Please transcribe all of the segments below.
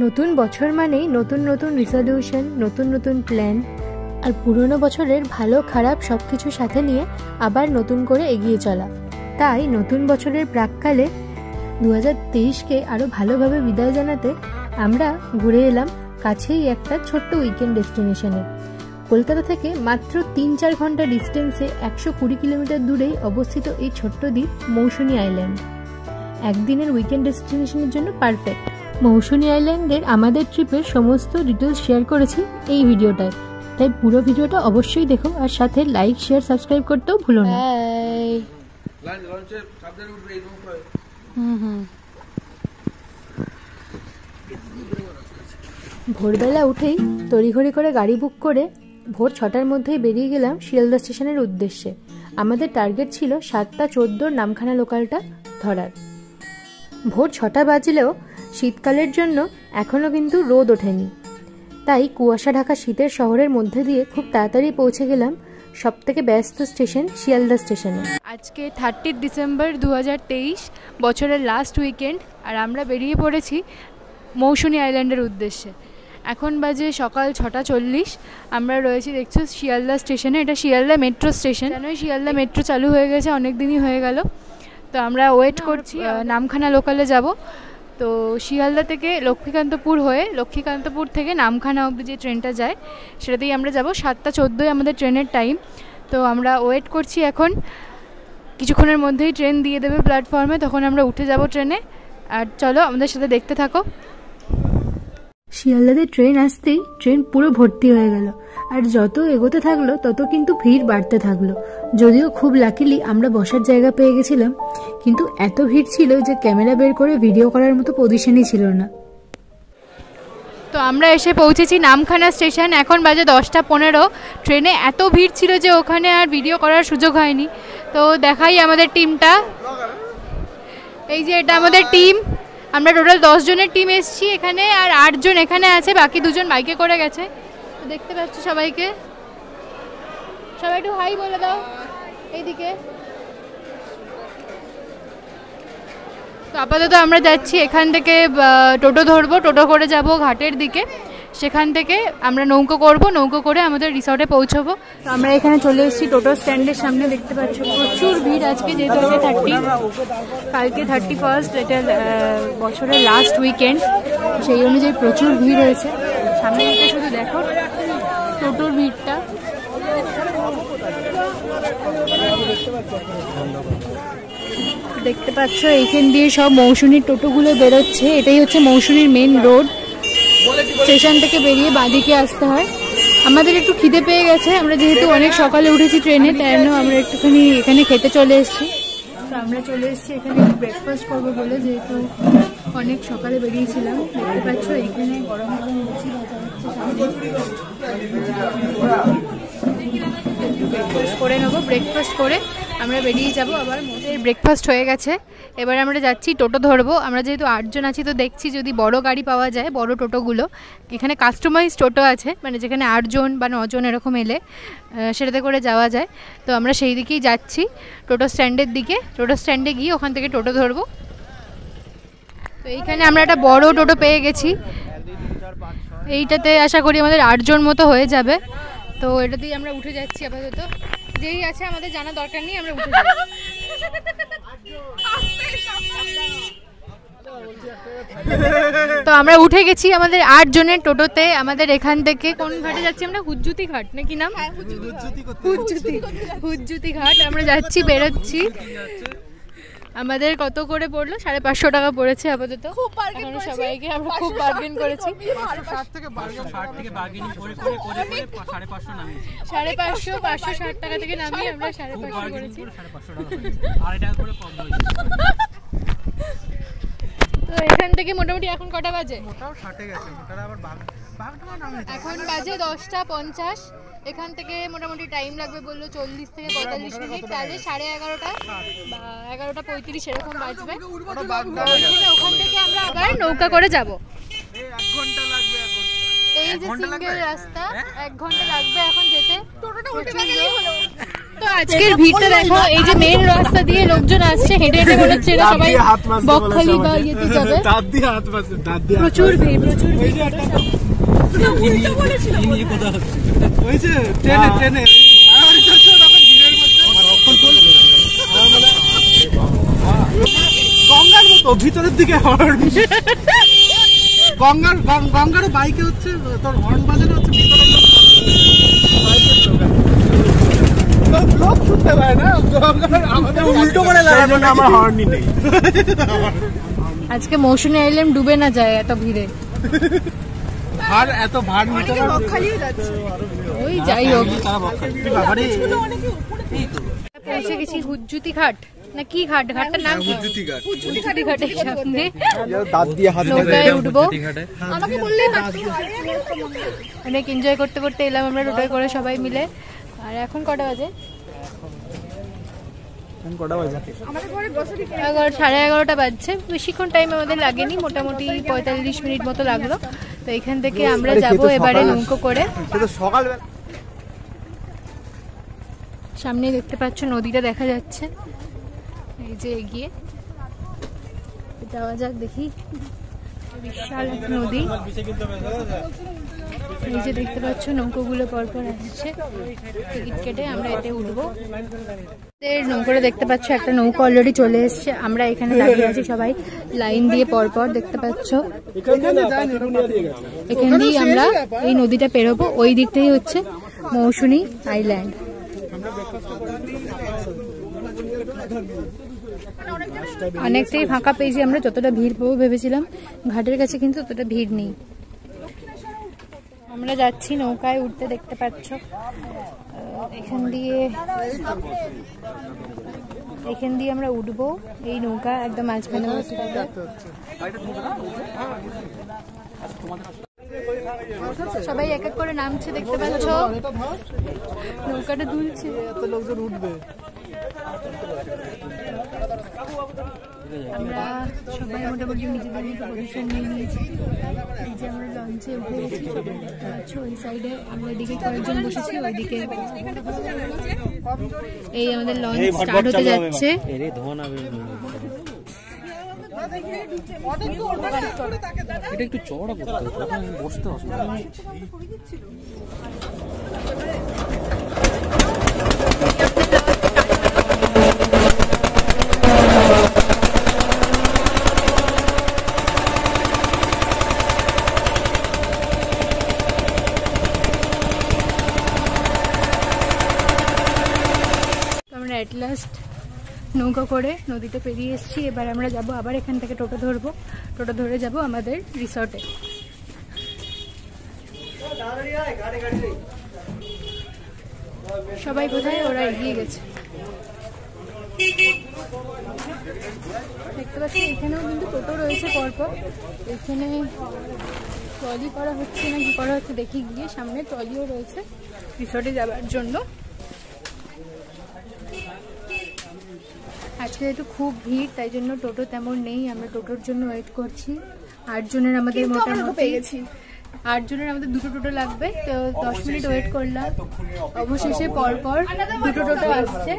নতুন বছর মানেই নতুন নতুন রিজলিউশন, নতুন নতুন প্ল্যান, আর পুরনো বছরের ভালো খারাপ সব কিছু সাথে নিয়ে আবার নতুন করে এগিয়ে চলা। তাই নতুন বছরের প্রাককালে 2023কে আরও ভালোভাবে বিদায় জানাতে আমরা ঘুরে এলাম কাছেই একটা ছোট্ট উইকেন্ড ডেস্টিনেশনে। কলকাতা থেকে মাত্র 3-4 ঘন্টা ডিস্টেন্সে 120 কিলোমিটার দূরেই অবস্থিত এই ছোট্ট দ্বীপ মৌসুনী আইল্যান্ড একদিনের উইকেন্ড ডেস্টিনেশনের জন্য পারফেক্ট। মৌসুনী আইল্যান্ডের আমাদের ট্রিপের সমস্ত ডিটেলস শেয়ার করেছি এই ভিডিওটায়, তাই পুরো ভিডিওটা অবশ্যই দেখো, আর সাথে লাইক, শেয়ার, সাবস্ক্রাইব করতেও ভুলো না। ভোরবেলা উঠেই তড়িঘড়ি করে গাড়ি বুক করে ভোর 6টার মধ্যেই বেরিয়ে গেলাম শিয়ালদা স্টেশনের উদ্দেশ্যে। আমাদের টার্গেট ছিল 7:14 নামখানা লোকালটা ধরার। ভোর 6টা বাজলেও শীতকালের জন্য এখনও কিন্তু রোদ ওঠেনি, তাই কুয়াশা ঢাকা শীতের শহরের মধ্যে দিয়ে খুব তাড়াতাড়ি পৌঁছে গেলাম সবথেকে ব্যস্ত স্টেশন শিয়ালদা স্টেশনে। আজকে 30 ডিসেম্বর 2023, বছরের লাস্ট উইকেন্ড, আর আমরা বেরিয়ে পড়েছি মৌসুনী আইল্যান্ডের উদ্দেশ্যে। এখন বাজে সকাল 6:40। আমরা রয়েছি দেখছো শিয়ালদা স্টেশনে। এটা শিয়ালদা মেট্রো স্টেশন। জানোই শিয়ালদা মেট্রো চালু হয়ে গেছে, অনেক দিনই হয়ে গেল। তো আমরা ওয়েট করছি নামখানা লোকালে যাব। তো শিয়ালদা থেকে লক্ষ্মীকান্তপুর হয়ে, লক্ষ্মীকান্তপুর থেকে নামখানা অবধি যে ট্রেনটা যায় সেটাতেই আমরা যাব। 7:14 আমাদের ট্রেনের টাইম। তো আমরা ওয়েট করছি এখন। কিছুক্ষণের মধ্যেই ট্রেন দিয়ে দেবে প্ল্যাটফর্মে, তখন আমরা উঠে যাব ট্রেনে। আর চলো আমাদের সাথে দেখতে থাকো। শিয়ালদাতে ট্রেন আসতেই ট্রেন পুরো ভর্তি হয়ে গেল, আর যত এগোতে থাকলো তত কিন্তু ভিড় বাড়তে থাকলো। যদিও খুব লাকিলি আমরা বসার জায়গা পেয়ে গেছিলাম, কিন্তু এত ভিড় ছিল যে ক্যামেরা বের করে ভিডিও করার মতো পজিশনই ছিল না। তো আমরা এসে পৌঁছেছি নামখানা স্টেশন। এখন বাজে 10:15। ট্রেনে এত ভিড় ছিল যে ওখানে আর ভিডিও করার সুযোগ হয়নি। তো দেখাই আমাদের টিমটা। এই যে এটা আমাদের টিম। আমরা টোটাল 10 জনের টিম এসেছি এখানে, আর 8 জন এখানে আছে, বাকি 2 জন বাইকে করে গেছে। তো দেখতে পাচ্ছ সবাইকে। সবাই একটু হাই বলে দাও এইদিকে। তো আপাতত আমরা যাচ্ছি এখান থেকে, টোটো ধরবো, টোটো করে যাব ঘাটের দিকে। সেখান থেকে আমরা নৌকো করব, নৌকো করে আমাদের রিসর্টে পৌঁছবো। তো আমরা এখানে চলে এসেছি টোটো স্ট্যান্ডের সামনে। দেখতে পাচ্ছ প্রচুর ভিড় আজকে, যেহেতু আজকে 30, কালকে 31st, এটা বছরের লাস্ট উইকেন্ড, সেই অনুযায়ী প্রচুর ভিড় হয়েছে। সামনে থেকে শুধু দেখো টোটোর ভিড়টা। দেখতে পাচ্ছ এইখান দিয়ে সব মৌসুমীর টোটোগুলো বেরোচ্ছে। এটাই হচ্ছে মৌসুমীর মেন রোড। স্টেশন থেকে বেরিয়ে বাঁদিকে আসতে হয়। আমাদের একটু খিদে পেয়ে গেছে, আমরা যেহেতু অনেক সকালে উঠেছি ট্রেনে, তাই জন্য আমরা একটুখানি এখানে খেতে চলে এসেছি। তো আমরা চলে এসেছি এখানে ব্রেকফাস্ট করবো বলে, যেহেতু অনেক সকালে বেরিয়েছিলাম। দেখতে পাচ্ছ এখানে গরম গরম লুচি ভাজা হচ্ছে, করে নেবো। ব্রেকফাস্ট করে আমরা বেরিয়ে যাব আবার। মোদের ব্রেকফাস্ট হয়ে গেছে, এবার আমরা যাচ্ছি টোটো ধরবো। আমরা যেহেতু 8 জন আছি, তো দেখছি যদি বড় গাড়ি পাওয়া যায়, বড় টোটোগুলো। এখানে কাস্টমাইজ টোটো আছে, মানে যেখানে 8 জন বা 9 জন এরকম এলে সেটাতে করে যাওয়া যায়। তো আমরা সেই দিকেই যাচ্ছি, টোটো স্ট্যান্ডের দিকে। টোটো স্ট্যান্ডে গিয়ে ওখান থেকে টোটো ধরবো। তো এইখানে আমরা একটা বড় টোটো পেয়ে গেছি। এইটাতে আশা করি আমাদের 8 জন মতো হয়ে যাবে। তো এটাতেই আমরা উঠে যাচ্ছি আপাতত। যেই আছে আমাদের জানা দরকার নেই, আমরা উঠে যাচ্ছি। তো আমরা উঠে গেছি আমাদের 8 জনের টোটোতে। আমাদের এখান থেকে কোন ঘাটে যাচ্ছি আমরা? হুজ্জুতি ঘাট নাকি নাম? হুজ্জুতি ঘাট আমরা যাচ্ছি, বেরোচ্ছি। আমাদের কত করে পড়লো? 550 টাকা পড়েছে আপাতত। সবাইকে আমরা খুব বার্গেন করেছি। 550, 560 টাকা থেকে নামিয়ে আমরা 550 করেছি। তো এখান থেকে মোটামুটি এখন কটা বাজে? এখন বাজে 10:50। এখান থেকে মোটামুটি টাইম লাগবে বললো 40 থেকে 45 মিনিট। তাহলে 11:30 বা 11:35 এরকম বাজবে। ওখান থেকে আমরা আবার নৌকা করে যাব। এই যে সিঙ্গেল রাস্তা, 1 ঘন্টা লাগবে এখন যেতে। তো আজকের ভিড়টা দেখো, এই যে মেইন রাস্তা দিয়ে লোকজন আসছে হেঁটে হেঁটে, মনে হচ্ছে সবাই বকখালি বা ইয়েতে যাবে। প্রচুর ভিড়, প্রচুর ভিড়। গঙ্গার মতো ভিতরের দিকে হর্ন, গঙ্গার বাইকে হচ্ছে তোর হর্ন বাজানো হচ্ছে, ভিতরের লোক শুনতে পায় না, আমাদের উল্টো করে লাগানো, আমার হর্নই নেই। আজকে মৌসুমী আইল্যান্ড ডুবে না যায় এত ভিড়ে। ভাড় এত ভাড় নিতে ওই যাই হোক, এসে গেছি হুজ্জুতি ঘাট না কি ঘাট, ঘাটটার নাম কি? হুজ্জুতি ঘাটের সামনে নৌকায় উঠবো। অনেক এনজয় করতে করতে এলাম আমরা টোটোয় করে সবাই মিলে। আর এখন কটা বাজে? 11:30 বাজছে। বেশিক্ষণ টাইম আমাদের লাগেনি, মোটামুটি 45 মিনিট মতো লাগলো। তো এখান থেকে আমরা যাবো এবারে নৌকো করে। সামনে দেখতে পাচ্ছ নদীটা দেখা যাচ্ছে, এই যে এগিয়ে যাওয়া যাক, দেখি। বিশাল এক নদী, এই যে দেখতে পাচ্ছ নৌকোগুলো পরপর আসছে। টিকিট কেটে আমরা এতে উঠবো। নৌকোটা দেখতে পাচ্ছ, একটা নৌকো অলরেডি চলে এসছে। আমরা এখানে দাঁড়িয়ে আছি সবাই লাইন দিয়ে পরপর, দেখতে পাচ্ছ। এখান দিয়ে আমরা এই নদীটা পেরোবো। ওই দিক থেকে হচ্ছে মৌসুমী আইল্যান্ড। অনেকটাই ফাঁকা পেয়েছি আমরা, যতটা ভিড় পাবো ভেবেছিলাম। ঘাটের কাছে কিন্তু ততটা ভিড় নেই। আমরা যাচ্ছি নৌকায় উঠতে, দেখতে পাচ্ছ। এখান দিয়ে আমরা উঠবো। এই নৌকা একদম মাঝখানে বসে থাকবে। সবাই এক এক করে নামছে, দেখতে পাচ্ছ। নৌকাটা দুলছে, এত লোকজন উঠবে। আমরা সবাই মোটামুটি নিজেদের মতো পজিশন নিয়ে নিয়েছি। এই যে আমরা লঞ্চে উঠে গেছি, সবাই দেখতে পাচ্ছ। ওই সাইডে আমরা এদিকে কয়েকজন বসেছি, ওইদিকে এই আমাদের লঞ্চ স্টার্ট হতে যাচ্ছে। এটা একটু চওড়া করতে হবে, বসতে অসুবিধা নেই। আমরা এট লাস্ট নৌকা করে নদীতে পেরিয়ে এসেছি। এবার আমরা যাব আবার এখান থেকে টোটো ধরবো। টোটো ধরে যাব আমাদের রিসর্টে। সবাই কোথায়? ওরা এগিয়ে গেছে, দেখতে পাচ্ছি। এখানেও কিন্তু টোটো রয়েছে পরপর। এখানে ট্রলি করা হচ্ছে না কি করা হচ্ছে দেখি গিয়ে। সামনে ট্রলিও রয়েছে রিসর্টে যাওয়ার জন্য। আজকে একটু খুব ভিড়, তাই জন্য টোটো তেমন নেই। আমরা টোটোর জন্য ওয়েট করছি। 8 জনের আমাদের মোটামুটি 8 জনের আমাদের 2টো টোটো লাগবে। তো 10 মিনিট ওয়েট করলাম। অবশেষে পরপর 2টো টোটো আসছে।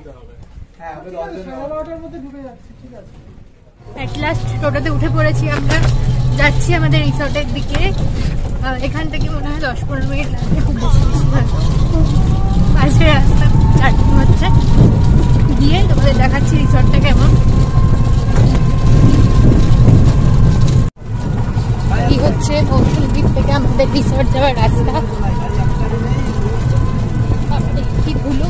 এট লাস্ট টোটোতে উঠে পড়েছি আমরা, যাচ্ছি আমাদের রিসর্টের দিকে। এখান থেকে মনে হয় 10-15 মিনিট লাগবে, খুব বেশি পাশে রাস্তা জার্নি হচ্ছে। গিয়ে তোমাদের দেখাচ্ছি রিসর্টটা কেমন। এই হচ্ছে মৌসুমী দ্বীপ থেকে আমাদের রিসর্ট যাওয়ার রাস্তা। কি ধুলো।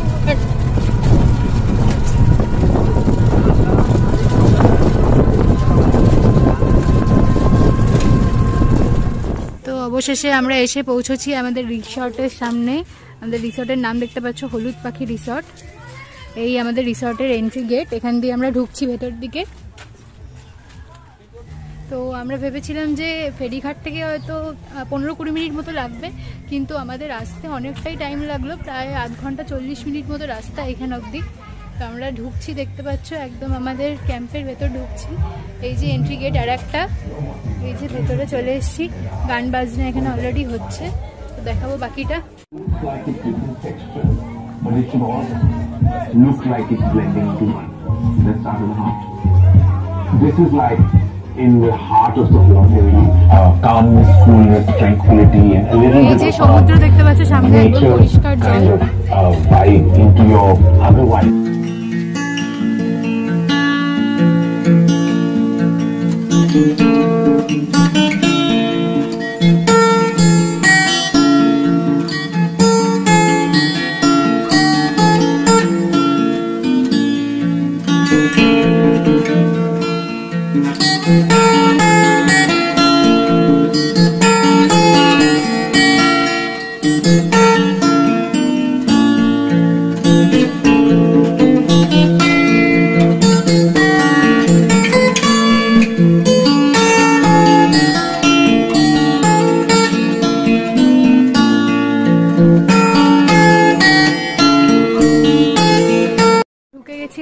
তো অবশেষে আমরা এসে পৌঁছেছি আমাদের রিসর্টের সামনে। আমাদের রিসর্টের নাম দেখতে পাচ্ছ, হলুদ পাখি রিসর্ট। এই আমাদের রিসর্টের এন্ট্রি গেট। এখান দিয়ে আমরা ঢুকছি ভেতর দিকে। তো আমরা ভেবেছিলাম যে ফেরিঘাট থেকে হয়তো 15-20 মিনিট মতো লাগবে, কিন্তু আমাদের আসতে অনেকটাই টাইম লাগলো, প্রায় আধ ঘন্টা 40 মিনিট মতো রাস্তা এখান অবধি। তো আমরা ঢুকছি, দেখতে পাচ্ছ, একদম আমাদের ক্যাম্পের ভেতর ঢুকছি। এই যে এন্ট্রি গেট আর একটা, এই যে ভেতরে চলে এসেছি। গান বাজনা এখানে অলরেডি হচ্ছে, তো দেখাবো বাকিটা। look like it's blending too much. Let's start with the heart. This is like in the heart of the Philosophy, calmness, coolness, tranquility, and a little bit of সমুদ্র দেখতে পাচ্ছ সামনে একদম পরিষ্কার জল kind of vibe into your otherwise.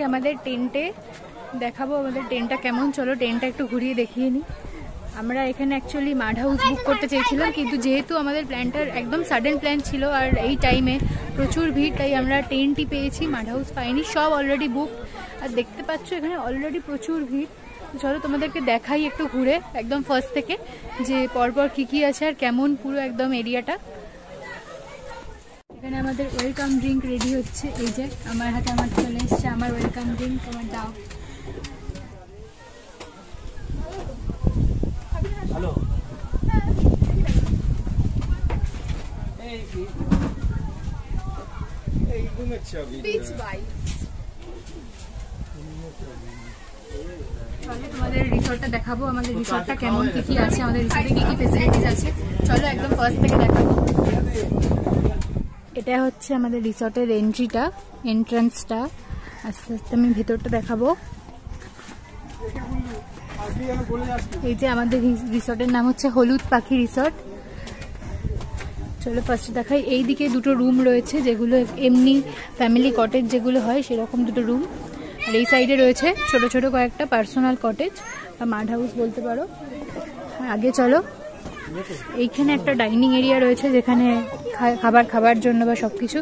আমাদের টেন্টে দেখাবো আমাদের টেন্টটা কেমন। চলো টেন্টটা একটু ঘুরিয়ে দেখিয়ে নিই। আমরা এখানে অ্যাকচুয়ালি মাড হাউস বুক করতে চেয়েছিলাম, কিন্তু যেহেতু আমাদের প্ল্যানটার একদম সাডেন প্ল্যান ছিল আর এই টাইমে প্রচুর ভিড়, তাই আমরা টেন্টই পেয়েছি, মাড হাউস পাইনি। সব অলরেডি বুক। আর দেখতে পাচ্ছ এখানে অলরেডি প্রচুর ভিড়। চলো তোমাদেরকে দেখাই একটু ঘুরে একদম ফার্স্ট থেকে যে পরপর কী আছে আর কেমন পুরো একদম এরিয়াটা। এখানে আমাদের ওয়েলকাম ড্রিঙ্ক রেডি হচ্ছে। এই যে আমার হাতে আমার চলে এসছে আমার ওয়েলকাম ড্রিঙ্ক। তোমার দাও। হ্যালো এই ঘুমের ছবি বিচ বাইক। চলো তোমাদের রিসর্টটা দেখাবো, আমাদের রিসর্টটা কেমন, কি আছে, আমাদের রিসর্টে কি ফেসিলিটিস আছে। চলো একদম ফার্স্ট থেকে দেখাবো। এটা হচ্ছে আমাদের রিসর্টের এন্ট্রান্সটা। আস্তে আস্তে আমি ভেতরটা দেখাবো। এই যে আমাদের রিসর্টের নাম হচ্ছে হলুদ পাখি রিসর্ট। চলো ফার্স্টে দেখাই। এইদিকে দুটো রুম রয়েছে, যেগুলো এমনি ফ্যামিলি কটেজ যেগুলো হয় সেরকম দুটো রুম। আর এই সাইডে রয়েছে ছোট ছোট কয়েকটা পার্সোনাল কটেজ বা মাড হাউস বলতে পারো। আগে চলো, এইখানে একটা ডাইনিং এরিয়া রয়েছে যেখানে খাবার জন্য বা সবকিছু।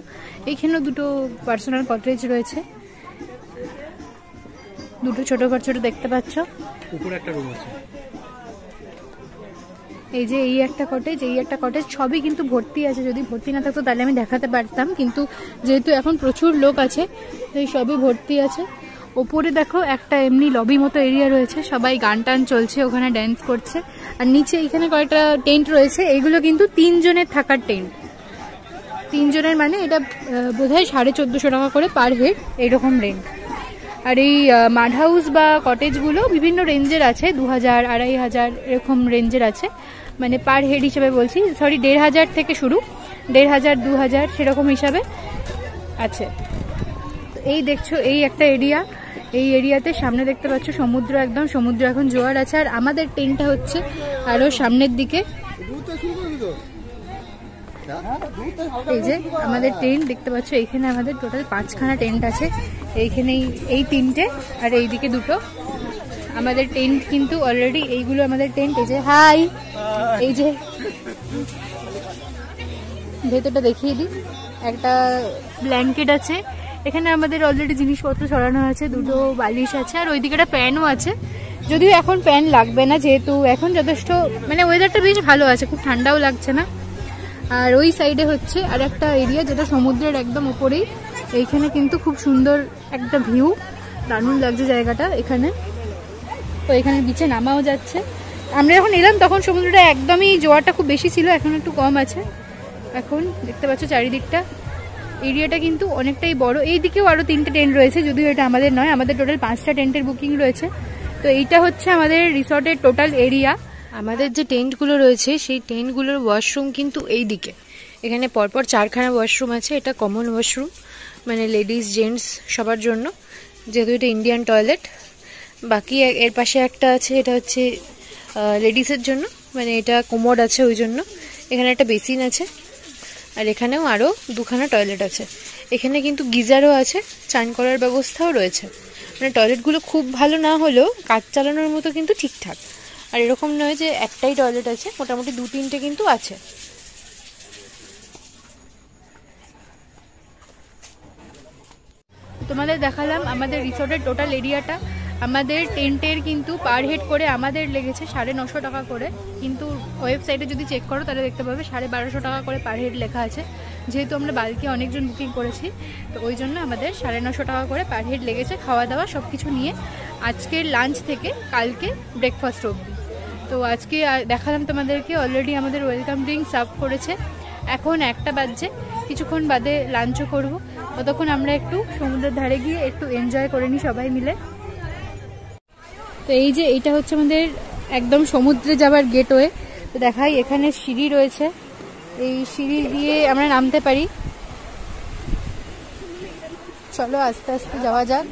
এইখানেও দুটো পার্সোনাল কটেজ রয়েছে, দুটো ছোট দেখতে পাচ্ছ। উপরে একটা রুম আছে। এই যে এই একটা কটেজ, সবই কিন্তু ভর্তি আছে। যদি ভর্তি না থাকতো তাহলে আমি দেখাতে পারতাম, কিন্তু যেহেতু এখন প্রচুর লোক আছে তাই সবই ভর্তি আছে। ওপরে দেখো একটা এমনি লবি মতো এরিয়া রয়েছে, সবাই গান টান চলছে, ওখানে ড্যান্স করছে। আর নিচে এখানে কয়েকটা টেন্ট রয়েছে, এইগুলো কিন্তু 3 জনের থাকার টেন্ট। 3 জনের মানে এটা বোধহয় 1450 টাকা করে পার হেড এইরকম রেন্ট। আর এই মাড হাউস বা কটেজগুলো বিভিন্ন রেঞ্জের আছে, 2000, 2500 এরকম রেঞ্জের আছে, মানে পার হেড হিসেবে বলছি, সরি 1500 থেকে শুরু, 1500, 2000 সেরকম হিসাবে আছে। এই দেখছো এই একটা এরিয়া, এই এরিয়াতে সামনে দেখতে পাচ্ছ সমুদ্র, একদম সমুদ্র, এখন জোয়ার আছে। আর আমাদের টেন্টটা হচ্ছে আরো সামনের দিকে। এই যে আমাদের টেন্ট দেখতে পাচ্ছ, এইখানে আমাদের টোটাল 5খানা টেন্ট আছে। এইখানে এই 3টে আর এইদিকে 2টো আমাদের টেন্ট কিন্তু অলরেডি। এইগুলো আমাদের টেন্ট। এই যে হাই, এই যে ভেতরটা দেখিয়ে দিই। একটা ব্ল্যাঙ্কেট আছে এখানে, আমাদের অলরেডি জিনিসপত্র ছড়ানো আছে, 2টো বালিশ আছে, আর ওইদিকে একটা প্যানও আছে। যদিও এখন প্যান লাগবে না, যেহেতু এখন যথেষ্ট মানে ওয়েদারটা বেশ ভালো আছে, খুব ঠান্ডাও লাগছে না। আর ওই সাইডে হচ্ছে আর একটা এরিয়া যেটা সমুদ্রের একদম উপরেই। এইখানে কিন্তু খুব সুন্দর একটা ভিউ, দারুণ লাগছে জায়গাটা এখানে। তো এখানে বিচে নামাও যাচ্ছে। আমরা যখন এলাম তখন সমুদ্রটা একদমই জোয়ারটা খুব বেশি ছিল, এখন একটু কম আছে। এখন দেখতে পাচ্ছ চারিদিকটা, এরিয়াটা কিন্তু অনেকটাই বড়। এইদিকেও আরও 3টে টেন্ট রয়েছে, যদিও এটা আমাদের নয়, আমাদের টোটাল 5টা টেন্টের বুকিং রয়েছে। তো এইটা হচ্ছে আমাদের রিসর্টের টোটাল এরিয়া। আমাদের যে টেন্টগুলো রয়েছে সেই টেন্টগুলোর ওয়াশরুম কিন্তু এই দিকে। এখানে পরপর 4খানা ওয়াশরুম আছে। এটা কমন ওয়াশরুম, মানে লেডিস জেন্টস সবার জন্য, যেহেতু এটা ইন্ডিয়ান টয়লেট। বাকি এর পাশে একটা আছে, এটা হচ্ছে লেডিসের জন্য, মানে এটা কোমোড আছে ওই জন্য। এখানে একটা বেসিন আছে, আর এখানেও আরও 2খানা টয়লেট আছে। এখানে কিন্তু গিজারও আছে, চান করার ব্যবস্থাও রয়েছে। মানে টয়লেটগুলো খুব ভালো না হলেও কাজ চালানোর মতো কিন্তু ঠিকঠাক। আর এরকম নয় যে একটাই টয়লেট আছে, মোটামুটি 2-3টে কিন্তু আছে। তোমাদের দেখালাম আমাদের রিসোর্টের টোটাল এরিয়াটা। আমাদের টেন্টের কিন্তু পার হেড করে আমাদের লেগেছে 950 টাকা করে, কিন্তু ওয়েবসাইটে যদি চেক করো তাহলে দেখতে পাবে 1250 টাকা করে পার হেড লেখা আছে। যেহেতু আমরা বাল্কে অনেকজন বুকিং করেছি তো ওই জন্য আমাদের 950 টাকা করে পার হেড লেগেছে, খাওয়া দাওয়া সব কিছু নিয়ে, আজকের লাঞ্চ থেকে কালকে ব্রেকফাস্ট অবধি। তো আজকে দেখালাম তোমাদেরকে, অলরেডি আমাদের ওয়েলকাম ড্রিঙ্ক সার্ভ করেছে। এখন 1টা বাজছে, কিছুক্ষণ বাদে লাঞ্চও করব। ততক্ষণ আমরা একটু সমুদ্রের ধারে গিয়ে একটু এনজয় করে নিই সবাই মিলে। তো এই যে এইটা হচ্ছে আমাদের একদম সমুদ্রে যাবার গেটওয়ে। তো দেখাই, এখানে সিঁড়ি রয়েছে, এই সিঁড়ি দিয়ে আমরা নামতে পারি। চলো আস্তে আস্তে যাওয়া যাক।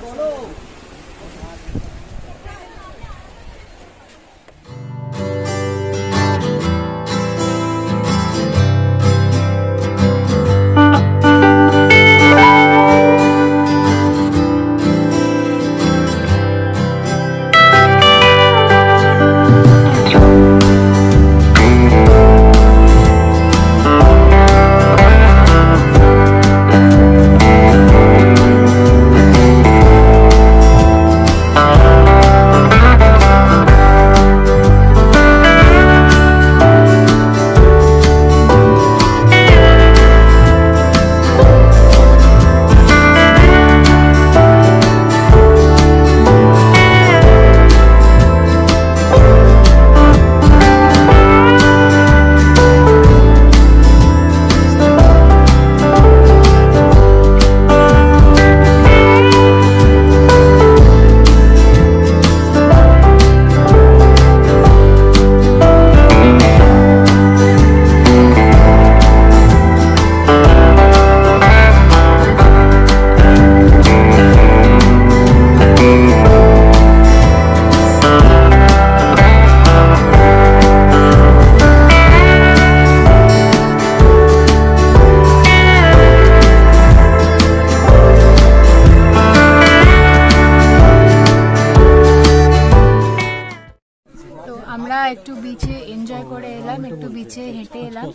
একটু বিচে এনজয় করে এলাম, একটু বিচে হেঁটে এলাম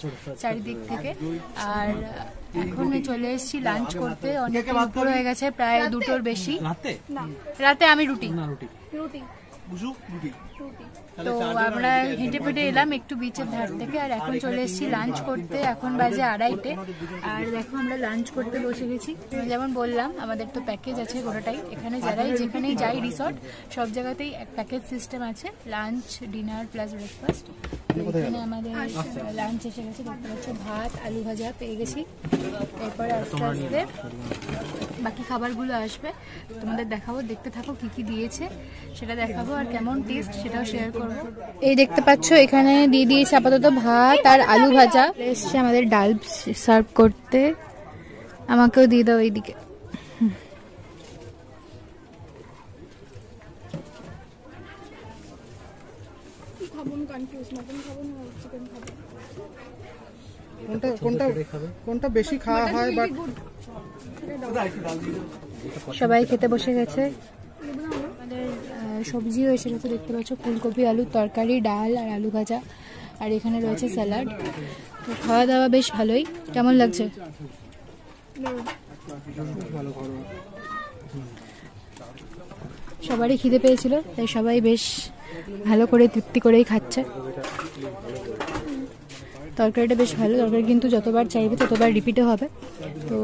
চারিদিক থেকে। আর এখন চলে এসেছি লাঞ্চ করতে। অনেক দুপুর হয়ে গেছে, প্রায় 2টোর বেশি। রাতে আমি রুটি। তো আমরা হেঁটে ফেটে এলাম একটু বিচের ধার থেকে, আর এখন চলে এসেছি লাঞ্চ করতে। এখন বাজে 2:30। আর দেখো আমরা লাঞ্চ করতে বসে গেছি। যেমন বললাম আমাদের তো প্যাকেজ আছে গোটাটাই, এখানে যারাই যেখানেই যাই রিসর্ট সব জায়গাতেই এক প্যাকেজ সিস্টেম আছে, লাঞ্চ, ডিনার প্লাস ব্রেকফাস্ট। এখানে আমাদের লাঞ্চ এসে গেছে, দেখতে পাচ্ছ ভাত, আলু ভাজা পেয়ে গেছি। এরপরে আস্তে আস্তে বাকি খাবারগুলো আসবে, তোমাদের দেখাবো। দেখতে থাকো কি কি দিয়েছে সেটা দেখাবো, আর কেমন টেস্ট সেটাও শেয়ার করবো। এই দেখতে পাচ্ছ এখানে দিয়ে দিয়েছে আপাতত ভাত আর আলু ভাজা। এসছে আমাদের ডাল সার্ভ করতে, আমাকেও দিয়ে দাও এইদিকে। কোনটা বেশি খাওয়া হয়? বাট সবাই খেতে বসে গেছে। আমাদের সবজিও এসে গেছে, দেখতে পাচ্ছ ফুলকপি আলুর তরকারি, ডাল আর আলু ভাজা, আর এখানে রয়েছে স্যালাড। তো খাওয়া দাওয়া বেশ ভালোই। কেমন লাগছে? সবারই খিদে পেয়েছিল, তাই সবাই বেশ ভালো করে তৃপ্তি করেই খাচ্ছে। তরকারিটা বেশ ভালো, তরকারি কিন্তু যতবার চাইবে ততবার রিপিটও হবে। তো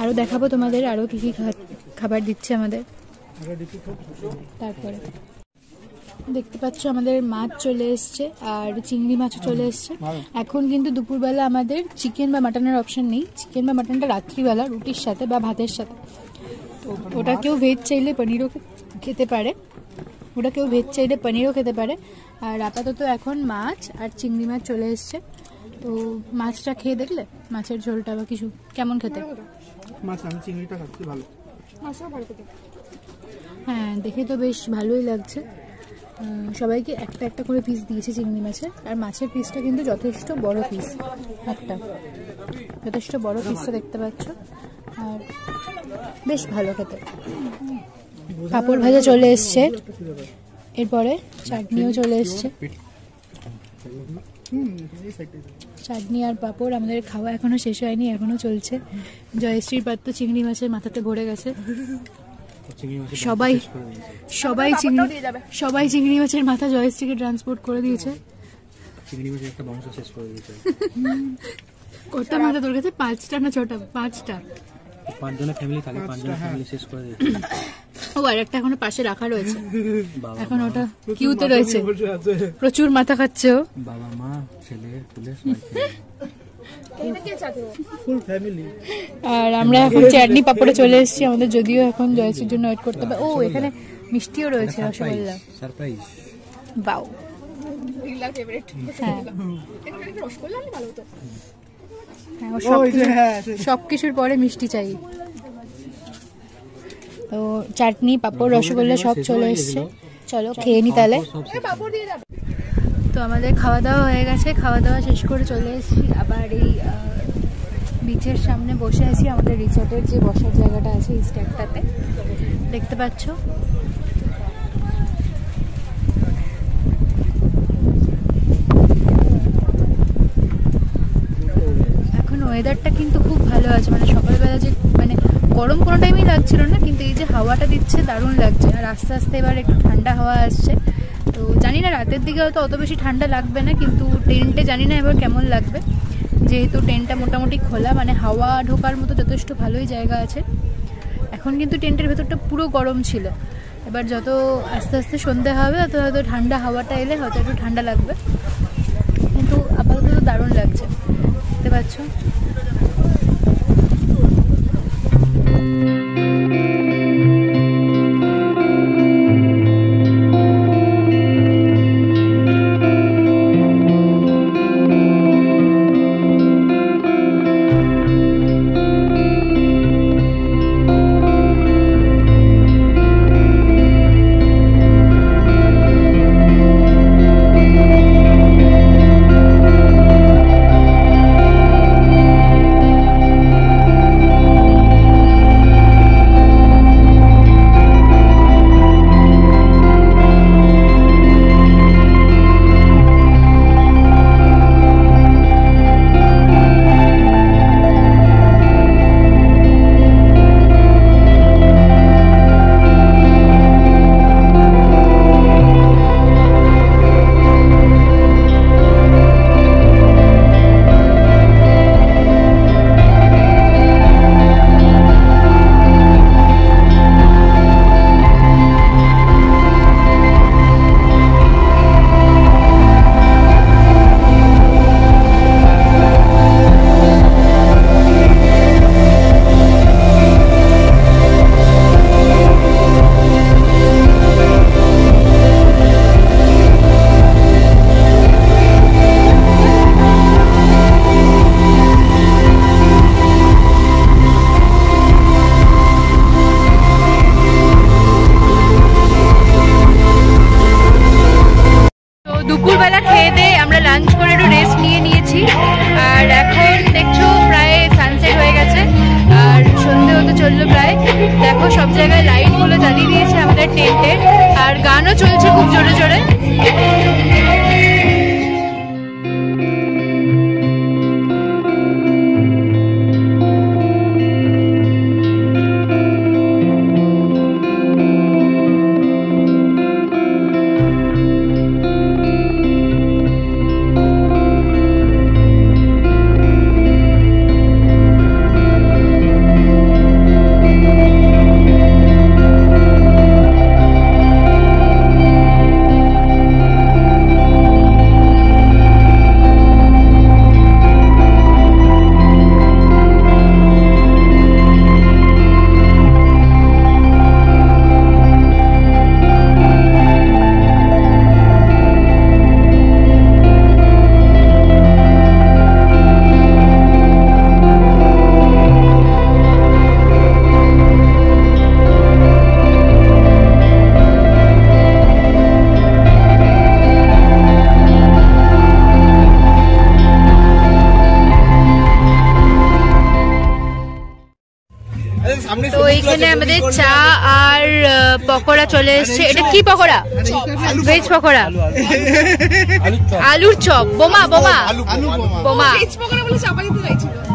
আরও দেখাবো তোমাদের আরও কী কী খাবার দিচ্ছে আমাদের। তারপরে দেখতে পাচ্ছ আমাদের মাছ চলে এসছে, আর চিংড়ি মাছও চলে এসছে। এখন কিন্তু দুপুরবেলা আমাদের চিকেন বা মাটনের অপশন নেই। চিকেন বা মাটনটা রাত্রিবেলা রুটির সাথে বা ভাতের সাথে। তো ওটা কেউ ভেজ চাইলে পনিরও খেতে পারে, ওটা কেউ ভেজ চাইলে পনিরও খেতে পারে। আর আপাতত এখন মাছ আর চিংড়ি মাছ চলে এসছে। তো মাছটা খেয়ে দেখলে, মাছের ঝোলটা বা কিছু কেমন খেতে? মাছ আমি চিংড়িটা খাচ্ছি ভালো। হ্যাঁ, দেখে তো বেশ ভালোই লাগছে। সবাইকে একটা একটা করে পিস দিয়েছে চিংড়ি মাছের, আর মাছের পিসটা কিন্তু যথেষ্ট বড় পিস, একটা যথেষ্ট বড় পিসটা দেখতে পাচ্ছ, আর বেশ ভালো খেতে। পাঁপড় ভাজা চলে এসছে, এরপরে চাটনিও চলে এসছে। চাটনি আর পাঁপড় আমাদের খাওয়া এখনো শেষ হয়নি, এখনো চলছে। জয়শ্রীর পাত্র চিংড়ি মাছের মাথাতে ভরে গেছে। সবাই চিংড়ি মাছের মাথা জয়স্টিকে ট্রান্সপোর্ট করে দিয়েছে। চিংড়ি মাছের একটা বংশ শেষ করে দিয়েছে। কটা মাথা তোর কাছে? 5টা না 6টা? 5টা। 5 জনের ফ্যামিলি থাকে, 5 জনের ফ্যামিলি শেষ করে দিয়েছে। ও আর একটা এখনো পাশে রাখা রয়েছে, এখন ওটা কিউতে রয়েছে, প্রচুর মাথা খাচ্ছে ও। বাবা মা ছেলে পুলে ফুল ফ্যামিলি। আর আমরা এখন চাটনি পাপড়ে চলে এসেছি আমাদের, যদিও এখন জয়সির জন্য ওয়েট করতে হবে। ও এখানে মিষ্টিও রয়েছে, রসগোল্লা। সারপ্রাইজ। বাও, সবকিছুর পরে মিষ্টি চাই। তো চাটনি পাপড় রসগোল্লা সব চলে এসছে, চলো খেয়ে নি তাহলে। তো আমাদের খাওয়া দাওয়া হয়ে গেছে, খাওয়া দাওয়া শেষ করে চলে এসেছি আবার এই বিচের সামনে বসে আছি। আমাদের রিসর্টের যে বসার জায়গাটা আছে এই স্ট্যাকটাতে দেখতে পাচ্ছ। এখন ওয়েদারটা কিন্তু খুব ভালো আছে, মানে সকালবেলা যে মানে গরম কোনো টাইমেই লাগছিল না, কিন্তু এই যে হাওয়াটা দিচ্ছে দারুণ লাগছে। আর আস্তে আস্তে এবার একটু ঠান্ডা হাওয়া আসছে। তো জানি না রাতের দিকে হয়তো অত বেশি ঠান্ডা লাগবে না, কিন্তু টেন্টে জানি না এবার কেমন লাগবে, যেহেতু টেন্টটা মোটামুটি খোলা, মানে হাওয়া ঢোকার মতো যথেষ্ট ভালোই জায়গা আছে। এখন কিন্তু টেন্টের ভেতরটা পুরো গরম ছিল, এবার যত আস্তে আস্তে সন্ধে হবে তত হয়তো ঠান্ডা হাওয়াটা এলে হয়তো একটু ঠান্ডা লাগবে, কিন্তু আপাতত দারুণ লাগছে দেখতে পাচ্ছ। দুপুরবেলা খেয়ে দিয়ে আমরা লাঞ্চ করে একটু রেস্ট নিয়েছি, আর এখন দেখছো প্রায় সানসেট হয়ে গেছে আর সন্ধে হতে চললো প্রায়। দেখো সব জায়গায় লাইটগুলো জ্বালিয়ে দিয়েছে আমাদের টেন্টে, আর গানও চলছে খুব জোরে জোরে। তো এইখানে আমাদের চা আর পকোড়া চলে এসছে। এটা কি পকোড়া? ভেজ পকোড়া, আলুর চপ, বোমা বোমা বোমা।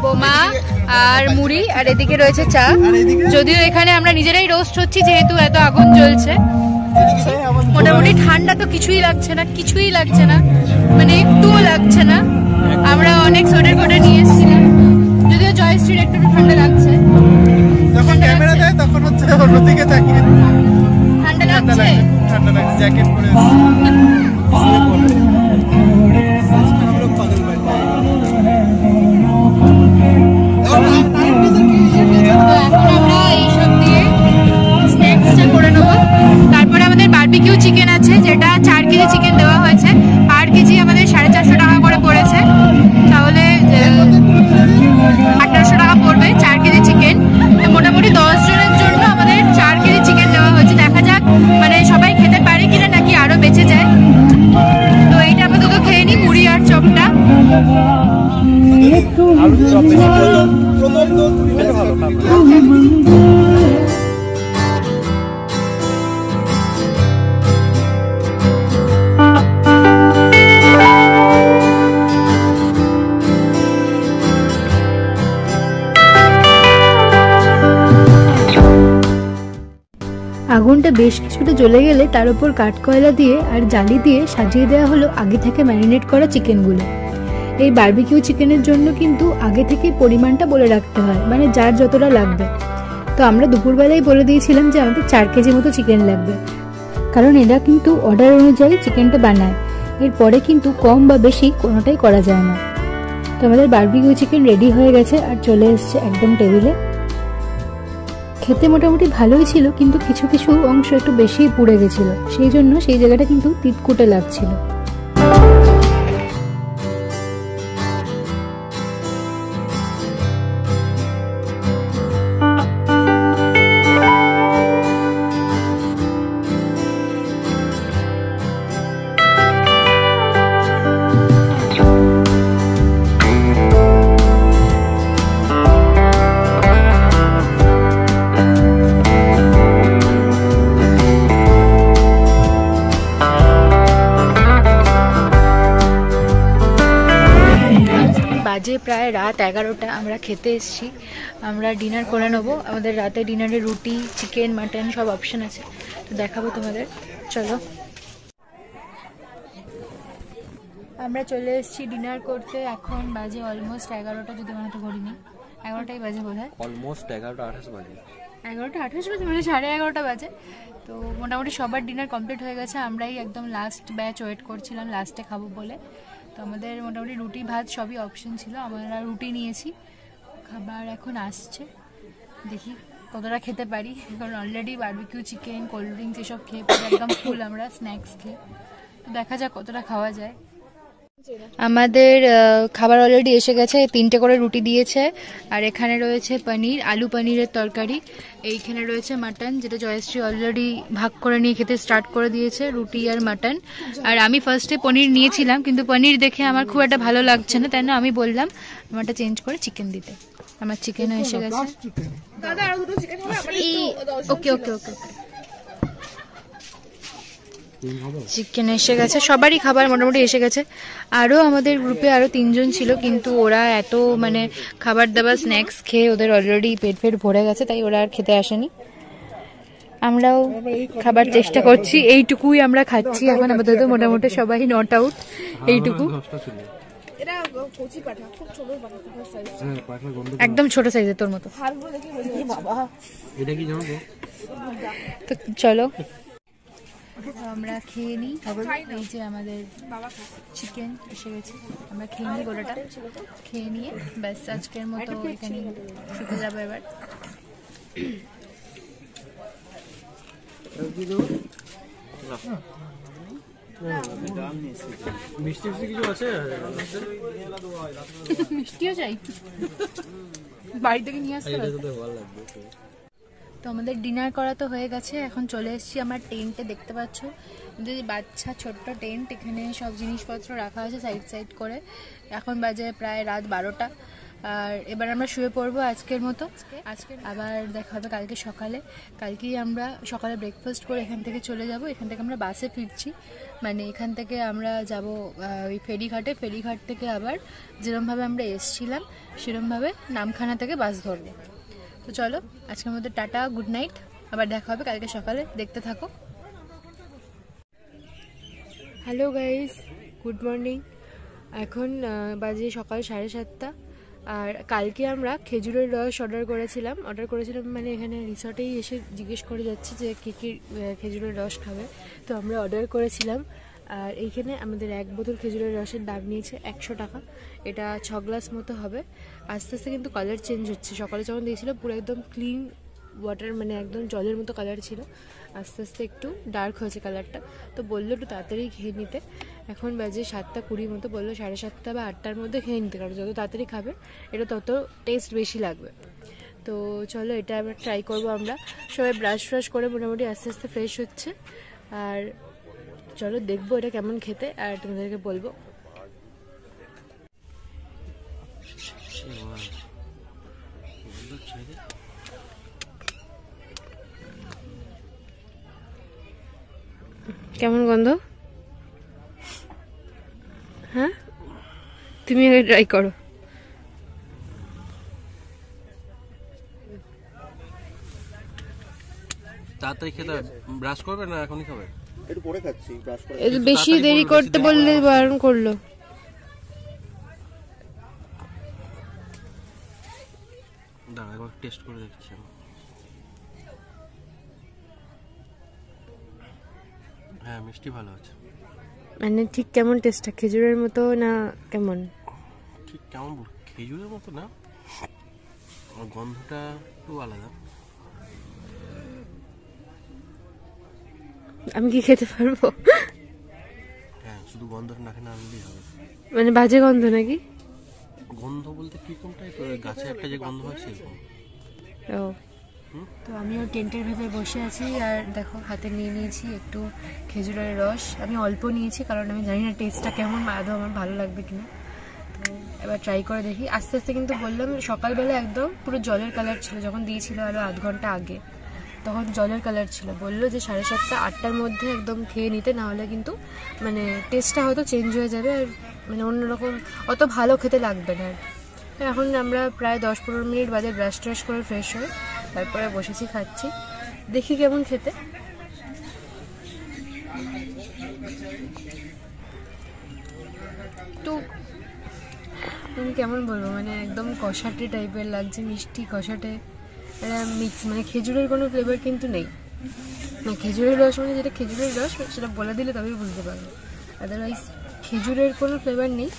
বোমা আর মুড়ি, আর এদিকে রয়েছে চা। যদিও এখানে আমরা নিজেরাই রোস্ট হচ্ছি যেহেতু এত আগুন জ্বলছে। মোটামুটি ঠান্ডা তো কিছুই লাগছে না, কিছুই লাগছে না, মানে একটুও লাগছে না। আমরা অনেক সোয়েটার ফোটার নিয়ে এসেছিলাম, যদিও জয়শ্রীর একটু ঠান্ডা লাগছে। যখন ক্যামেরা দেয় তখন হচ্ছে অন্যদিকে তাকিয়ে ঠান্ডা লাগছে, ঠান্ডা লাগছে, জ্যাকেট পরে তারপরে আমাদের বারবিকিউ চিকেন আছে, যেটা 4 কেজি চিকেন দেওয়া হয়েছে। পার কেজি আমাদের 450 টাকা করে পড়েছে, তাহলে 1800 টাকা পড়বে 4 কেজি চিকেন। মোটামুটি 10 জনের জন্য আমাদের 4 কেজি চিকেন দেওয়া হয়েছে। দেখা যাক মানে সবাই খেতে পারে কিনা, নাকি আরো বেঁচে যায়। তো এইটা আপাতত খেয়ে নি, মুড়ি আর চপটা। আগুনটা বেশ কিছুটা জ্বলে গেলে তার উপর কাঠকয়লা দিয়ে আর জালি দিয়ে সাজিয়ে দেওয়া হলো আগে থেকে ম্যারিনেট করা চিকেনগুলো। এই বারবিকিউ চিকেনের জন্য কিন্তু আগে থেকে পরিমাণটা বলে রাখতে হয়, মানে যার যতটা লাগবে। তো আমরা দুপুরবেলায় বলে দিয়েছিলাম যে আমাদের 4 কেজি মতো চিকেন লাগবে, কারণ এরা কিন্তু অর্ডার অনুযায়ী চিকেনটা বানায়। এরপরে কিন্তু কম বা বেশি কোনোটাই করা যায় না। তো আমাদের বারবিকিউ চিকেন রেডি হয়ে গেছে আর চলে এসছে একদম টেবিলে। খেতে মোটামুটি ভালোই ছিল, কিন্তু কিছু কিছু অংশ একটু বেশি পুড়ে গেছিল, সেই জন্য সেই জায়গাটা কিন্তু তিতকুটে লাগছিল। বাজে প্রায় রাত 11টা, আমরা খেতে এসেছি। আমরা ডিনার করে নেবো। আমাদের রাতে ডিনারে রুটি, চিকেন, মাটন সব অপশন আছে, তো দেখাবো তোমাদের। চলো, আমরা চলে এসেছি ডিনার করতে। এখন বাজে অলমোস্ট 11টা, যদি মনে তো ঘড়ি নেই, 11টাই বাজে বোধ হয়। অলমোস্ট 11:28 বাজে, 11:28 বাজে, মানে 11:30 বাজে। তো মোটামুটি সবার ডিনার কমপ্লিট হয়ে গেছে। আমরাই একদম লাস্ট ব্যাচ ওয়েট করছিলাম, লাস্টে খাবো বলে। তো আমাদের মোটামুটি রুটি ভাত সবই অপশন ছিল, আমরা রুটি নিয়েছি। খাবার এখন আসছে, দেখি কতটা খেতে পারি, কারণ already barbecue chicken, cold drinks এসব খেয়ে পরে একদম ফুল আমরা, স্ন্যাক্স খেয়ে। তো দেখা যাক কতটা খাওয়া যায়। আমাদের খাবার অলরেডি এসে গেছে, 3টে করে রুটি দিয়েছে, আর এখানে রয়েছে পনির, আলু পনিরের তরকারি। এইখানে রয়েছে মাটন, যেটা জয়শ্রী অলরেডি ভাগ করে নিয়ে খেতে স্টার্ট করে দিয়েছে, রুটি আর মাটন। আর আমি ফার্স্টে পনির নিয়েছিলাম, কিন্তু পনির দেখে আমার খুব একটা ভালো লাগছে না, তাই না আমি বললাম আমারটা চেঞ্জ করে চিকেন দিতে। আমার চিকেনও এসে গেছে। ওকে ওকে ওকে, চিকেন এসে গেছে, সবারই খাবার মোটামুটি এসে গেছে। আরও আমাদের গ্রুপে আরও 3 জন ছিল, কিন্তু ওরা এত মানে খাবার দাবার স্ন্যাক্স খেয়ে ওদের অলরেডি পেট ভরে গেছে, তাই ওরা আর খেতে আসেনি। আমরাও খাবার চেষ্টা করছি, এইটুকুই আমরা খাচ্ছি এখন আপাতত। মোটামুটি সবাই নট আউট, এইটুকু। একদম ছোট সাইজের, তোর মতো। তো চলো আমরা খেয়ে নিই। এই যে আমাদের চিকেন এসে গেছে, আমরা খেয়ে নিই গোটাটা। খেয়ে নিয়ে ব্যাস আজকের মতো এখানে শুতে যাবো এবার। মিষ্টিও চাই, বাড়ি থেকে নিয়ে আসতে হবে। তো আমাদের ডিনার করা তো হয়ে গেছে, এখন চলে এসেছি আমার টেন্টে। দেখতে পাচ্ছ যদি বাচ্চা ছোট্ট টেন্ট, এখানে সব জিনিসপত্র রাখা আছে সাইড সাইড করে। এখন বাজে প্রায় রাত 12টা। আর এবার আমরা শুয়ে পড়বো আজকের মতো। আজকে আবার দেখা হবে কালকে সকালে। কালকেই আমরা সকালে ব্রেকফাস্ট করে এখান থেকে চলে যাব। এখান থেকে আমরা বাসে ফিরছি, মানে এখান থেকে আমরা যাব ওই ফেরিঘাটে। ফেরিঘাট থেকে আবার যেরমভাবে আমরা এসছিলাম সেরমভাবে নামখানা থেকে বাস ধরবো। তো চলো আজকের মধ্যে টাটা, গুড নাইট, আবার দেখা হবে কালকে সকালে, দেখতে থাকো। Hello guys, good morning. এখন বাজে সকাল 7:30। আর কালকে আমরা খেজুরের রস অর্ডার করেছিলাম মানে এখানে রিসর্টেই এসে জিজ্ঞেস করে যাচ্ছি যে কী কী খেজুরের রস খাবে। তো আমরা অর্ডার করেছিলাম। আর এইখানে আমাদের 1 বোতল খেজুরের রসের দাম নিয়েছে 100 টাকা। এটা 6 গ্লাস মতো হবে। আস্তে আস্তে কিন্তু কালার চেঞ্জ হচ্ছে। সকালে যখন দিয়েছিল পুরো একদম ক্লিন ওয়াটার, মানে একদম জলের মতো কালার ছিল। আস্তে আস্তে একটু ডার্ক হয়েছে কালারটা। তো বললো একটু তাড়াতাড়ি খেয়ে নিতে। এখন বাজে 7:20 মতো। বললো 7:30 বা 8টার মধ্যে খেয়ে নিতে, কারণ যত তাড়াতাড়ি খাবে এটা তত টেস্ট বেশি লাগবে। তো চলো এটা আমরা ট্রাই করবো। আমরা সবাই ব্রাশ করে মোটামুটি আস্তে আস্তে ফ্রেশ হচ্ছে। আর চলো দেখবো এটা কেমন খেতে, আর তোমাদেরকে বলবো। কেমন গন্ধ? হ্যাঁ, তুমি আগে ট্রাই করো। তাড়াতাড়ি খেতে ব্রাশ করবে না এখনই খাবে? একটু পরে খাচ্ছি, ব্রাশ করে। বেশি দেরি করতে বললে বারণ করলো। দাঁড়া একবার টেস্ট করে দেখছি। হ্যাঁ, মিষ্টি ভালো আছে। মানে ঠিক কেমন টেস্টটা? খেজুরের মতো না কেমন? ঠিক কেমন বল, খেজুরের মতো না, গন্ধটা একটু আলাদা। আমি কি খেতে পারবো? হ্যাঁ, শুধু গন্ধটা নাকে না আনলেই হবে। মানে বাজে গন্ধ নাকি? গন্ধ বলতে কিরকম টাইপের, গাছে একটা যে গন্ধ হয় সেরকম। ও, তো আমিও টেন্টের ভেতরে বসে আছি। আর দেখো হাতে নিয়ে নিয়েছি একটু খেজুরের রস। আমি অল্প নিয়েছি কারণ আমি জানি না টেস্টটা কেমন, আদৌ আমার ভালো লাগবে কিনা। তো এবার ট্রাই করে দেখি। আস্তে আস্তে কিন্তু বললাম সকালবেলা একদম পুরো জলের কালার ছিল, যখন দিয়েছিল আরও আধ ঘন্টা আগে তখন জলের কালার ছিল। বললো যে 7:30 8টার মধ্যে একদম খেয়ে নিতে, না হলে কিন্তু মানে টেস্টটা হয়তো চেঞ্জ হয়ে যাবে, আর মানে অন্যরকম অত ভালো খেতে লাগবে না। এখন আমরা প্রায় 10-15 মিনিট বাদে ব্রাশ ট্রাশ করে ফ্রেশ হয়ে তারপরে বসেছি, খাচ্ছি, দেখি কেমন খেতে। তো আমি কেমন বলবো, মানে একদম কষাটে টাইপের লাগছে, মিষ্টি কষাটে মিক্স, মানে খেজুরের কোনো ফ্লেভার কিন্তু নেই। মানে খেজুরের রস মানে যেটা খেজুরের রস সেটা বলে দিলে তবেই বুঝতে পারবো। আদারওয়াইজ খেজুরের কোনো ফ্লেভার নেই,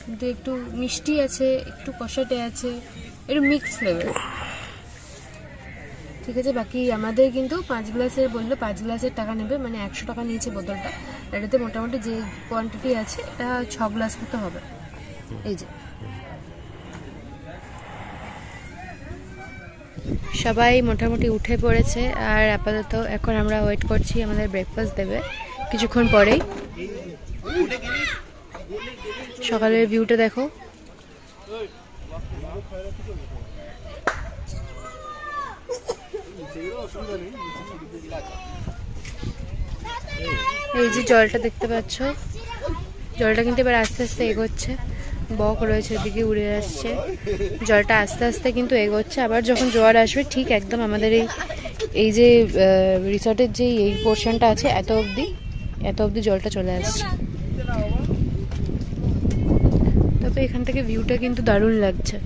কিন্তু একটু মিষ্টি আছে, একটু কষাটে আছে, একটু মিক্স ফ্লেভার। ঠিক আছে, বাকি আমাদের কিন্তু 5 গ্লাসের বললো, 5 গ্লাসের টাকা নেবে, মানে 100 টাকা নিয়েছে বোতলটা। এটাতে মোটামুটি যে কোয়ান্টিটি আছে এটা 6 গ্লাস মতো হবে। এই যে সবাই মোটামুটি উঠে পড়েছে। আর আপাতত এখন আমরা ওয়েট করছি, আমাদের ব্রেকফাস্ট দেবে কিছুক্ষণ পরেই। সকালের ভিউটা দেখো। এই যে জলটা দেখতে পাচ্ছ, জলটা কিন্তু এবার আস্তে আস্তে এগোচ্ছে। বক রয়েছে ওদিকে উড়ে আসছে, জলটা আস্তে আস্তে কিন্তু এগোচ্ছে। আবার যখন জোয়ার আসবে ঠিক একদম আমাদের এই যে রিসর্টের যে এই পোর্শনটা আছে এত অবধি জলটা চলে আসছে। তবে এখান থেকে ভিউটা কিন্তু দারুণ লাগছে,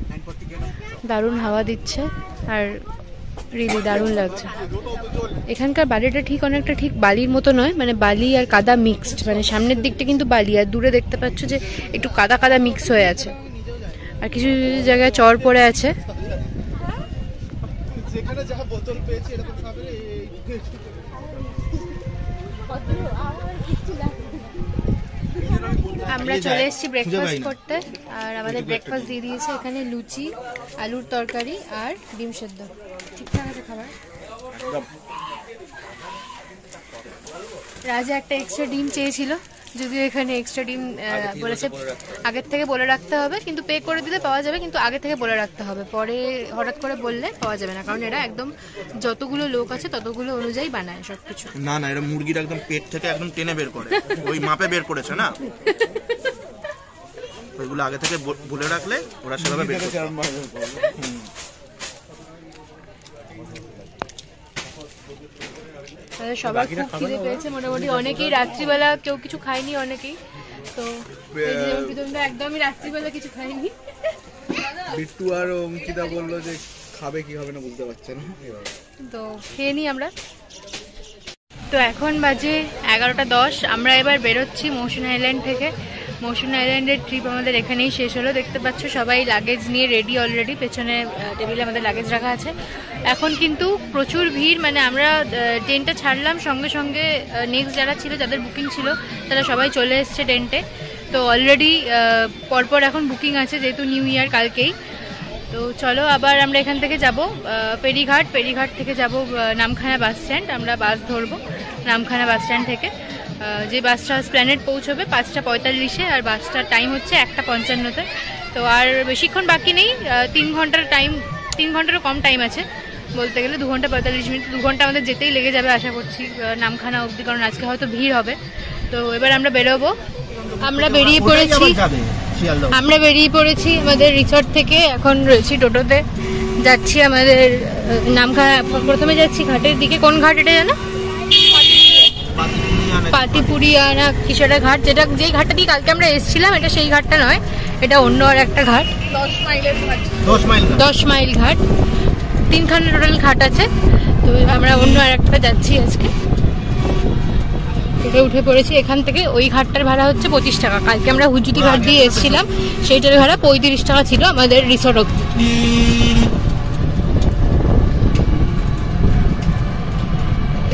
দারুণ হাওয়া দিচ্ছে, আর রিলি দারুণ লাগছে। এখানকার বালিটা ঠিক অনেকটা ঠিক বালির মতো নয়, মানে বালি আর কাদা মিক্সড, মানে সামনের দিকটা কিন্তু বালি আর দূরে দেখতে পাচ্ছ যে একটু কাদা কাদা মিক্স হয়ে আছে, আর কিছু জায়গায় চর পড়ে আছে। আমরা চলে এসেছি ব্রেকফাস্ট করতে, আর আমাদের ব্রেকফাস্ট দিয়ে দিয়েছে এখানে লুচি, আলুর তরকারি আর ডিম সেদ্ধ। ঠিকঠাক আছে খাবার। রাজা একটা এক্সট্রা ডিম চেয়েছিল, যদিও এখানে এক্সট্রা ডিম বলেছে আগের থেকে বলে রাখতে হবে, কিন্তু পে করে দিলে পাওয়া যাবে, কিন্তু আগে থেকে বলে রাখতে হবে, পরে হঠাৎ করে বললে পাওয়া যাবে না, কারণ এরা একদম যতগুলো লোক আছে ততগুলো অনুযায়ী বানায় সবকিছু। না না, এটা মুরগিটা একদম পেট থেকে একদম টেনে বের করে, ওই মাপে বের করেছে না, ওইগুলো আগে থেকে বলে রাখলে ওরা সেভাবে বের করে। সবার খুব খিদে পেয়েছে মোটামুটি, অনেকেই রাত্রিবেলা কেউ কিছু খায়নি, অনেকেই তো একদমই রাত্রিবেলা কিছু খায়নি। বিট্টু আর অঙ্কিতা বললো যে খাবে কি হবে না বুঝতে পারছে না, তো খেয়ে নিই আমরা। তো এখন বাজে 11:10, আমরা এবার বেরোচ্ছি মৌসুন আইল্যান্ড থেকে। মৌসুন আইল্যান্ডের ট্রিপ আমাদের এখানেই শেষ হলো। দেখতে পাচ্ছ সবাই লাগেজ নিয়ে রেডি অলরেডি, পেছনে টেবিলে আমাদের লাগেজ রাখা আছে। এখন কিন্তু প্রচুর ভিড়, মানে আমরা ট্রেনটা ছাড়লাম সঙ্গে সঙ্গে নেক্সট যারা ছিল, যাদের বুকিং ছিল তারা সবাই চলে এসছে টেন্টে। তো অলরেডি পরপর এখন বুকিং আছে, যেহেতু নিউ ইয়ার কালকেই। তো চলো আবার আমরা এখান থেকে যাব ফেরিঘাট, ফেরিঘাট থেকে যাব নামখানা বাস স্ট্যান্ড। আমরা বাস ধরবো নামখানা বাস স্ট্যান্ড থেকে, যে বাসটা স্প্ল্যানেড পৌঁছবে 5:45-এ, আর বাসটার টাইম হচ্ছে 1:55-তে। তো আর বেশিক্ষণ বাকি নেই, 3 ঘন্টার টাইম, 3 ঘন্টারও কম টাইম আছে বলতে গেলে, 2 ঘন্টা 45 মিনিট, 2 ঘন্টা আমাদের যেতেই লেগে যাবে আশা করছি নামখানা অবধি, কারণ আজকে হয়তো ভিড় হবে। তো এবার আমরা বেরোবো, আমরা বেরিয়ে পড়েছি আমাদের রিসর্ট থেকে। এখন রয়েছি টোটোতে, যাচ্ছি আমাদের নামখানা। প্রথমে যাচ্ছি ঘাটের দিকে। কোন ঘাট এটা জানো? পাতিপুরিয়া না কিছু একটা ঘাট, যেটা যেই ঘাটটা দিয়ে কালকে আমরা এসেছিলাম, এটা সেই ঘাটটা নয়, এটা অন্য আর একটা ঘাট, 10 মাইল ঘাট। 3খানা টোটাল ঘাট আছে, তো আমরা অন্য আর একটা যাচ্ছি আজকে। উঠে পড়েছি, এখান থেকে ওই ঘাটটার ভাড়া হচ্ছে 25 টাকা। কালকে আমরা হুজুতি ঘাট দিয়ে এসেছিলাম, সেইটার ভাড়া 35 টাকা ছিল আমাদের রিসর্ট অব্দি।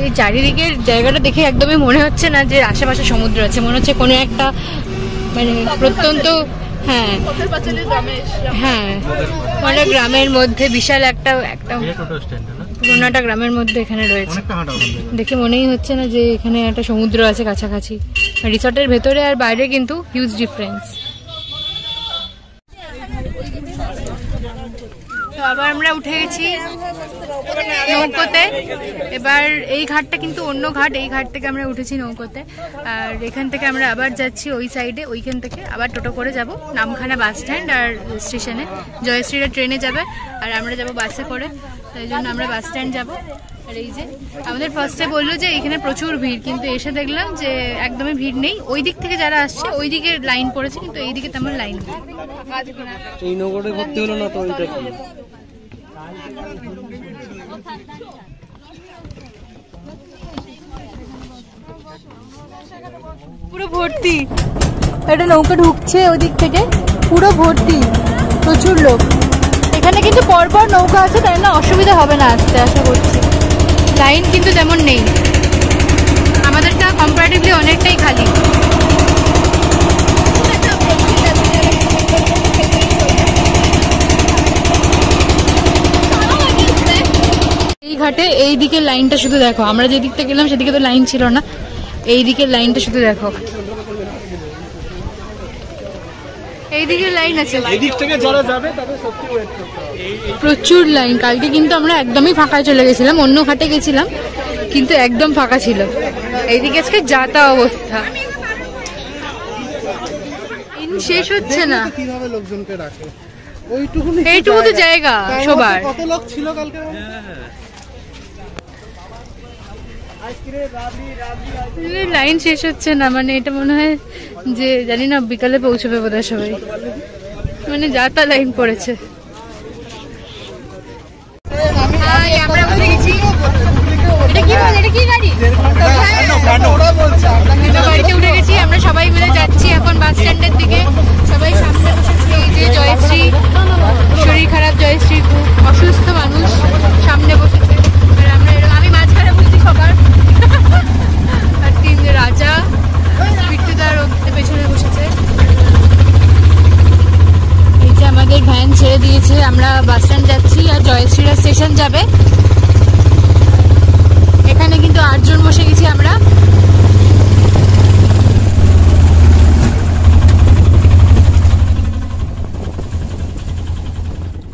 এই চারিদিকের জায়গাটা দেখে একদমই মনে হচ্ছে না যে আশেপাশে সমুদ্র আছে, মনে হচ্ছে কোনো একটা মানে প্রত্যন্ত, হ্যাঁ হ্যাঁ, মানে গ্রামের মধ্যে বিশাল একটা পুরোনোটা গ্রামের মধ্যে এখানে রয়েছে। দেখে মনেই হচ্ছে না যে এখানে একটা সমুদ্র আছে কাছাকাছি। রিসর্টের ভেতরে আর বাইরে কিন্তু হিউজ ডিফারেন্স। তো আবার আমরা উঠে গেছি নৌকোতে। এবার এই ঘাটটা কিন্তু অন্য ঘাট, এই ঘাট থেকে আমরা উঠেছি নৌকোতে, আর এখান থেকে আমরা আবার যাচ্ছি ওই সাইডে। ওইখান থেকে আবার টোটো করে যাব নামখানা বাস স্ট্যান্ড আর স্টেশনে। জয়শ্রীরা ট্রেনে যাবে আর আমরা যাব বাসে করে, তাই জন্য আমরা বাস স্ট্যান্ড যাব। আর এই যে আমাদের ফার্স্টে বললো যে এখানে প্রচুর ভিড়, কিন্তু এসে দেখলাম যে একদমই ভিড় নেই। ওই দিক থেকে যারা আসছে ওই দিকে লাইন পড়েছে, কিন্তু এই দিকে তেমন লাইন নেই। এই নৌকাটা ভর্তি হলো না তো, ওইটা কি পুরো ভর্তি, একটা নৌকা ঢুকছে ওদিক থেকে, পুরো ভর্তি, প্রচুর লোক। এখানে কিন্তু পরপর নৌকা আছে, তাই না অসুবিধা হবে না আসতে, আশা করছি। লাইন কিন্তু তেমন নেই, আমাদেরটা কম্পারেটিভলি অনেকটাই খালি। এই ঘাটে এই দিকের লাইনটা শুধু দেখো, আমরা যে দিকটা গেলাম সেদিকে তো লাইন ছিল না, এই দিকের লাইনটা শুধু দেখো, এই দিকের লাইন আছে, প্রচুর লাইন। কালকে কিন্তু আমরা একদমই ফাঁকায় চলে গেছিলাম, অন্য ঘাটে গেছিলাম কিন্তু একদম ফাঁকা ছিল। এইদিকে আজকে যাতা অবস্থা, শেষ হচ্ছে না। কিভাবে লোকজনকে রাখে, এইটুকু তো জায়গা সবার। কত লোক ছিল কালকে, লাইন শেষ হচ্ছে না, মানে এটা মনে হয় যে জানি না বিকালে পৌঁছবে বোধহয় সবাই, মানে যাতা লাইন পড়েছে। আমরা বলে গেছি বাড়িতে উঠে গেছি, আমরা সবাই মিলে যাচ্ছি এখন বাস স্ট্যান্ডের দিকে। সবাই সামনে বসেছে, এই যে জয়শ্রী, শরীর খারাপ জয়শ্রী, খুব অসুস্থ মানুষ, সামনে বসেছে। আমরা আমি মাঝখানে বসছি সবার, আর রাজা বিট্টুদার পেছনে বসেছে। এই যে আমাদের ভ্যান ছেড়ে দিয়েছে, আমরা বাস স্ট্যান্ড যাচ্ছি আর জয়শ্রীরা স্টেশন যাবে। এখানে কিন্তু 8 জন বসে গেছি আমরা।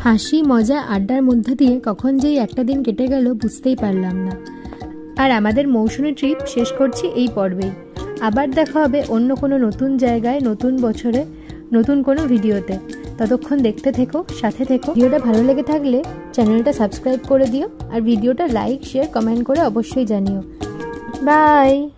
হাসি মজা আড্ডার মধ্যে দিয়ে কখন যেই একটা দিন কেটে গেল বুঝতেই পারলাম না। আর আমাদের মৌসুমী ট্রিপ শেষ করছি এই পর্বেই। আবার দেখা হবে অন্য কোনো নতুন জায়গায়, নতুন বছরে, নতুন কোনো ভিডিওতে। ততক্ষণ দেখতে থেকো, সাথে থেকো। ভিডিওটা ভালো লেগে থাকলে চ্যানেলটা সাবস্ক্রাইব করে দিও, আর ভিডিওটা লাইক, শেয়ার, কমেন্ট করে অবশ্যই জানিও। বাই।